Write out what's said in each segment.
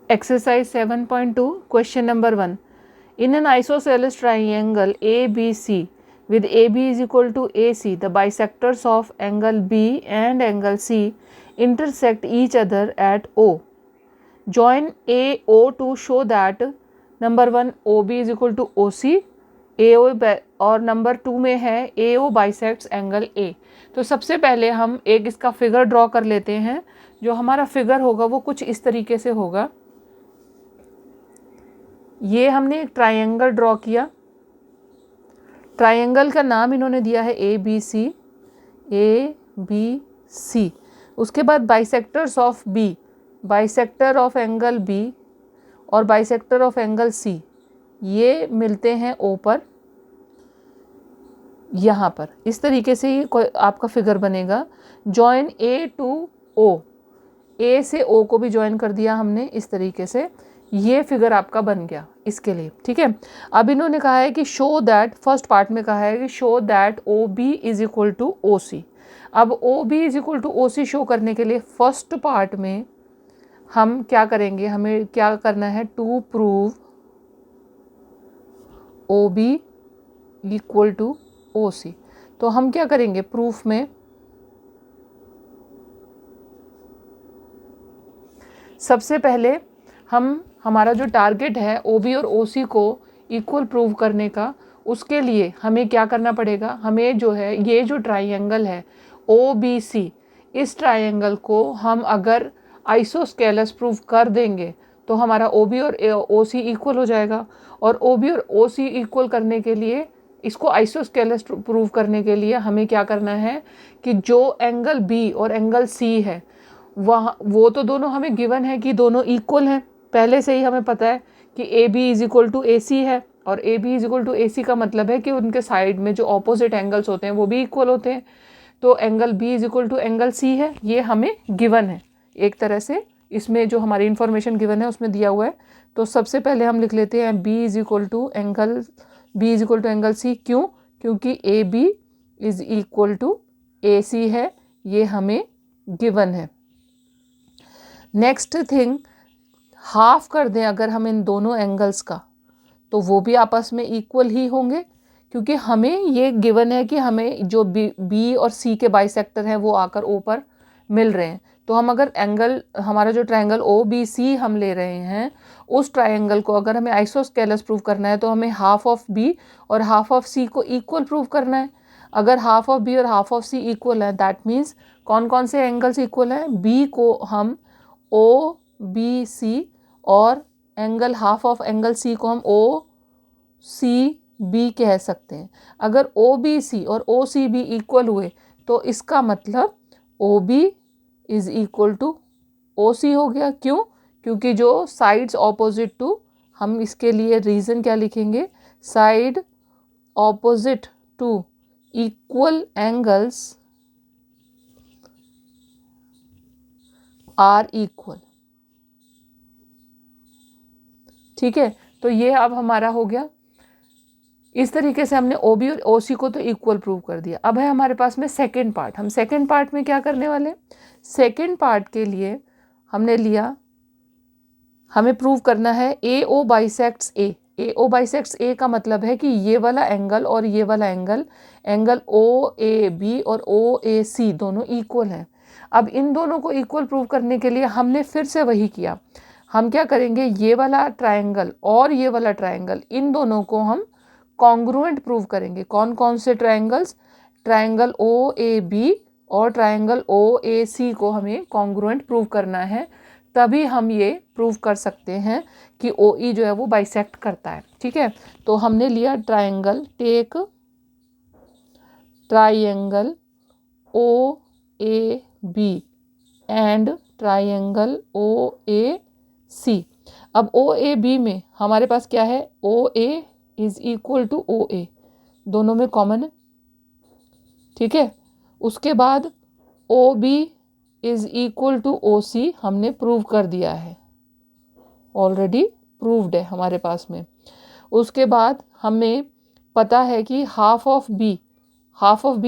Exercise 7.2, question number 1. In an isosceles triangle ABC with AB is equal to AC, the bisectors of angle B and angle C intersect each other at O. Join AO to show that number 1 OB is equal to OC, AO और number 2 में है AO bisects angle A। तो सबसे पहले हम एक इसका figure draw कर लेते हैं। जो हमारा फिगर होगा वो कुछ इस तरीके से होगा। ये हमने एक ट्रायंगल ड्रॉ किया। ट्रायंगल का नाम इन्होंने दिया है ABC। उसके बाद bisectors of B, bisector of angle B और बाइसेक्टर ऑफ एंगल C, ये मिलते हैं O पर, यहाँ पर। इस तरीके से ये आपका फिगर बनेगा। Join A to O, A से O को भी ज्वाइन कर दिया हमने इस तरीके से। ये फिगर आपका बन गया इसके लिए, ठीक है। अब इन्होंने कहा है कि शो दैट, फर्स्ट पार्ट में कहा है कि show that OB is equal to OC। अब OB is equal to OC show करने के लिए फर्स्ट पार्ट में हम क्या करेंगे, हमें क्या करना है, to prove OB equal to OC। तो हम क्या करेंगे प्रूफ में, सबसे पहले हमारा जो टारगेट है OB और OC को इक्वल प्रूव करने का, उसके लिए हमें क्या करना पड़ेगा, हमें जो है ये जो ट्रायंगल है OBC, इस ट्रायंगल को हम अगर आइसोस्केलस प्रूव कर देंगे तो हमारा OB और OC इक्वल हो जाएगा। और OB और OC इक्वल करने के लिए, इसको आइसोस्केलस प्रूव करने के लिए हमें क्या करना है कि जो एंगल B और एंगल C है वो तो दोनों हमें गिवन है कि दोनों इक्वल हैं। पहले से ही हमें पता है कि AB is equal to AC है, और AB is equal to AC का मतलब है कि उनके साइड में जो ऑपोजिट एंगल्स होते हैं वो भी इक्वल होते हैं। तो angle B is equal to angle C है, ये हमें गिवन है। एक तरह से इसमें जो हमारी इंफॉर्मेशन गिवन है उसमें दिया हुआ है। तो सबसे पहले हम लिख लेते हैं B is equal to angle C। क्यों? क्योंकि AB is equal to AC है, ये हमें गिवन है। नेक्स्ट थिंग, हाफ कर दें अगर हम इन दोनों एंगल्स का, तो वो भी आपस में इक्वल ही होंगे, क्योंकि हमें ये गिवन है कि हमें जो B और C के बाइसेक्टर हैं वो आकर O पर मिल रहे हैं। तो हम अगर एंगल, हमारा जो ट्रायंगल OBC हम ले रहे हैं, उस ट्रायंगल को अगर हमें आइसोस्केलस प्रूव करना है तो हमें हाफ ऑफ B और हाफ ऑफ C को इक्वल प्रूव करना है। अगर हाफ ऑफ B और हाफ ऑफ C इक्वल है, दैट मीन्स कौन कौन से एंगल्स इक्वल हैं, B को हम OBC और angle half of angle C को हम OCB कह सकते हैं। अगर OBC और OCB इक्वल हुए तो इसका मतलब OB is equal to OC हो गया। क्यों? क्योंकि जो साइड्स ऑपोजिट टू, हम इसके लिए रीज़न क्या लिखेंगे, side opposite to equal angles are equal. ठीक है, तो ये अब हमारा हो गया। इस तरीके से हमने OB और OC को तो इक्वल प्रूव कर दिया। अब है हमारे पास में सेकंड पार्ट। हम सेकंड पार्ट में क्या करने वाले, सेकंड पार्ट के लिए हमने लिया, हमें प्रूव करना है AO bisects A। AO bisects A का मतलब है कि ये वाला एंगल और ये वाला एंगल, एंगल OAB और OAC दोनों इक्वल हैं। अब इन दोनों को इक्वल प्रूव करने के लिए हमने फिर से वही किया। हम क्या करेंगे, ये वाला ट्रायंगल और ये वाला ट्रायंगल, इन दोनों को हम कॉन्ग्रुएंट प्रूव करेंगे। कौन कौन से ट्रायंगल्स, ट्रायंगल OAB और ट्रायंगल OAC को हमें कॉन्ग्रुएंट प्रूव करना है, तभी हम ये प्रूव कर सकते हैं कि OE जो है वो बाइसेक्ट करता है। ठीक है, तो हमने लिया triangle, take triangle OAB and triangle OAC। अब OAB में हमारे पास क्या है, OA is equal to OA, दोनों में कॉमन है। ठीक है, उसके बाद OB is equal to OC हमने प्रूव कर दिया है, ऑलरेडी प्रूव्ड है हमारे पास में। उसके बाद हमें पता है कि हाफ ऑफ B,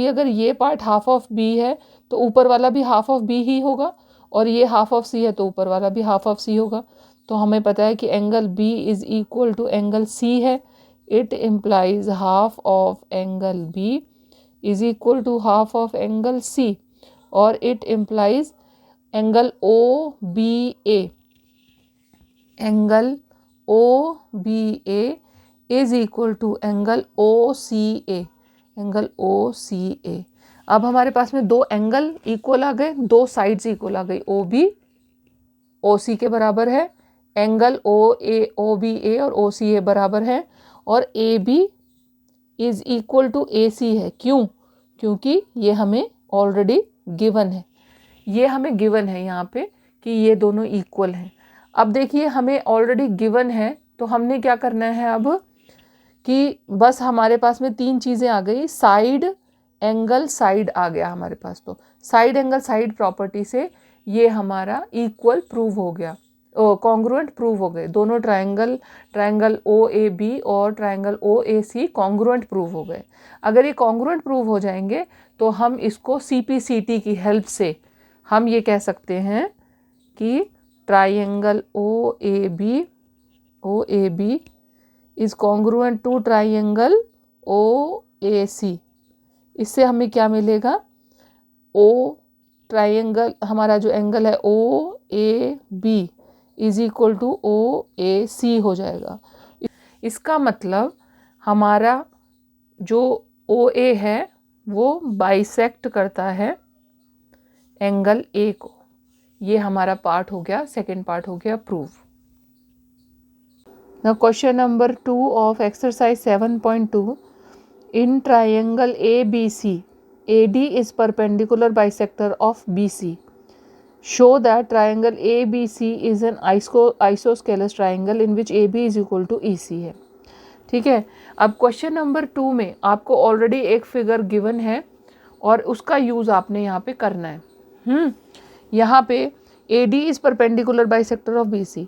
अगर ये पार्ट हाफ ऑफ B है तो ऊपर वाला भी हाफ ऑफ B ही होगा, और ये हाफ ऑफ C है तो ऊपर वाला भी हाफ ऑफ C होगा। तो हमें पता है कि angle B is equal to angle C है. It implies half of angle B is equal to half of angle C, और it implies angle O B A, angle O B A is equal to angle O C A, angle O C A. अब हमारे पास में दो angle equal आ गए, दो sides equal आ गई. O B O सी के बराबर है, एंगल ओ बी ए और ओ सी ए बराबर है, और A B is equal to A C है. क्यों? क्योंकि ये हमें ऑलरेडी गिवन है, ये हमें गिवन है यहाँ पे कि ये दोनों इक्वल हैं. अब देखिए हमें ऑलरेडी गिवन है, तो हमने क्या करना है अब कि बस हमारे पास में तीन चीज़ें आ गई. साइड एंगल साइड आ गया हमारे पास, तो साइड एंगल साइड प्रॉपर्टी से ये हमारा इक्वल प्रूव हो गया, कॉन्ग्रुएंट प्रूव हो गए. दोनों ट्रायंगल ओ ए बी और triangle O A C congruent prove हो गए. अगर ये कॉन्ग्रुएंट प्रूव हो जाएंगे तो हम इसको CPCT की हेल्प से हम ये कह सकते हैं कि triangle O A B is congruent to triangle O A C. इससे हमें क्या मिलेगा? ओ ट्रायंगल हमारा जो एंगल है O A B is equal to O A C हो जाएगा. इसका मतलब हमारा जो ओ ए है वो बाइसेक्ट करता है एंगल ए को. ये हमारा पार्ट हो गया, सेकेंड पार्ट हो गया prove. Now question number 2 of exercise 7.2. In triangle ABC, AD is perpendicular bisector of BC. Show that triangle ABC is an isosceles triangle in which AB is equal to EC है. ठीक है. अब question number 2 में आपको already एक figure given है और उसका यूज़ आपने यहाँ पे करना है. यहाँ पे AD is perpendicular bisector of BC.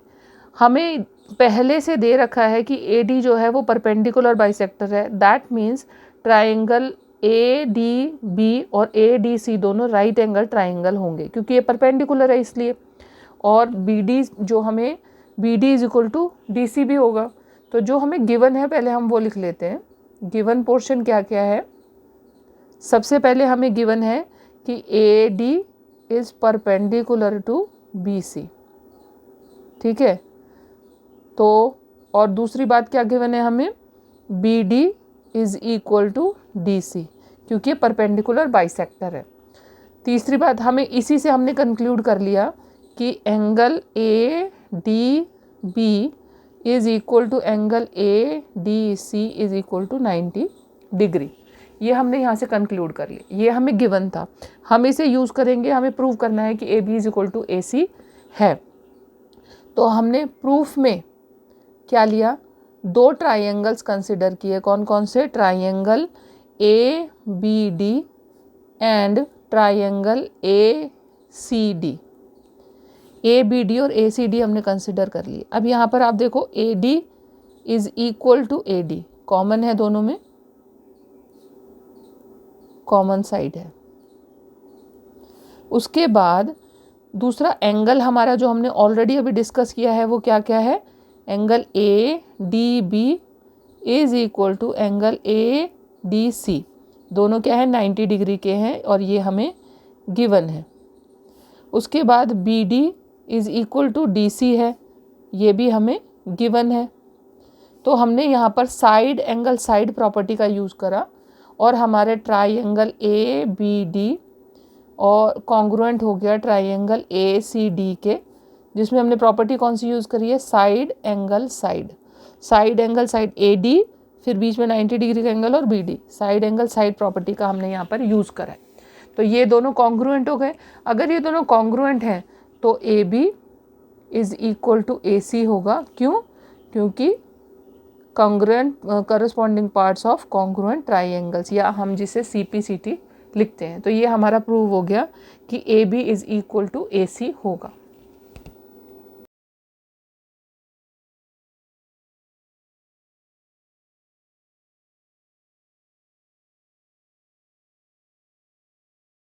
हमें पहले से दे रखा है कि AD जो है वो परपेंडिकुलर बाइसेक्टर है. दैट मीन्स ट्राइंगल ADB और ADC दोनों राइट एंगल ट्राइंगल होंगे क्योंकि ये परपेंडिकुलर है इसलिए. और BD जो हमें BD is equal to DC भी होगा. तो जो हमें गिवन है पहले हम वो लिख लेते हैं. गिवन पोर्शन क्या क्या है? सबसे पहले हमें गिवन है कि AD is perpendicular to BC. ठीक है. तो और दूसरी बात क्या गिवन है हमें? BD is equal to DC क्योंकि ये परपेंडिकुलर बाइसेक्टर है. तीसरी बात हमें इसी से हमने कंक्लूड कर लिया कि angle ADB is equal to angle ADC is equal to 90 degree. ये हमने यहाँ से कंक्लूड कर लिया. ये हमें गिवन था, हम इसे यूज़ करेंगे. हमें प्रूव करना है कि AB is equal to AC है. तो हमने प्रूफ में क्या लिया? दो ट्राइंगल्स कंसिडर किए. कौन कौन से? Triangle ABD and triangle ACD. ABD और ACD हमने कंसिडर कर लिए. अब यहाँ पर आप देखो AD is equal to AD common है, दोनों में कॉमन साइड है. उसके बाद दूसरा एंगल हमारा जो हमने ऑलरेडी अभी डिस्कस किया है वो क्या क्या है? Angle ADB is equal to angle ADC. दोनों क्या है? 90 डिग्री के हैं और ये हमें गिवन है. उसके बाद BD is equal to DC है, ये भी हमें गिवन है. तो हमने यहाँ पर साइड एंगल साइड प्रॉपर्टी का यूज़ करा और हमारे ट्राइंगल ABD और कॉन्ग्रुएंट हो गया ट्राइंगल ACD के, जिसमें हमने प्रॉपर्टी कौन सी यूज़ करी है? Side angle side. Side angle side AD, फिर बीच में 90 डिग्री का एंगल और BD. Side angle side property का हमने यहाँ पर यूज़ करा है. तो ये दोनों कॉन्ग्रुएंट हो गए. अगर ये दोनों कॉन्ग्रुएंट हैं तो AB is equal to AC होगा. क्यों? क्योंकि congruent corresponding parts of congruent triangles, या हम जिसे CPCT लिखते हैं. तो ये हमारा प्रूव हो गया कि AB is equal to AC होगा.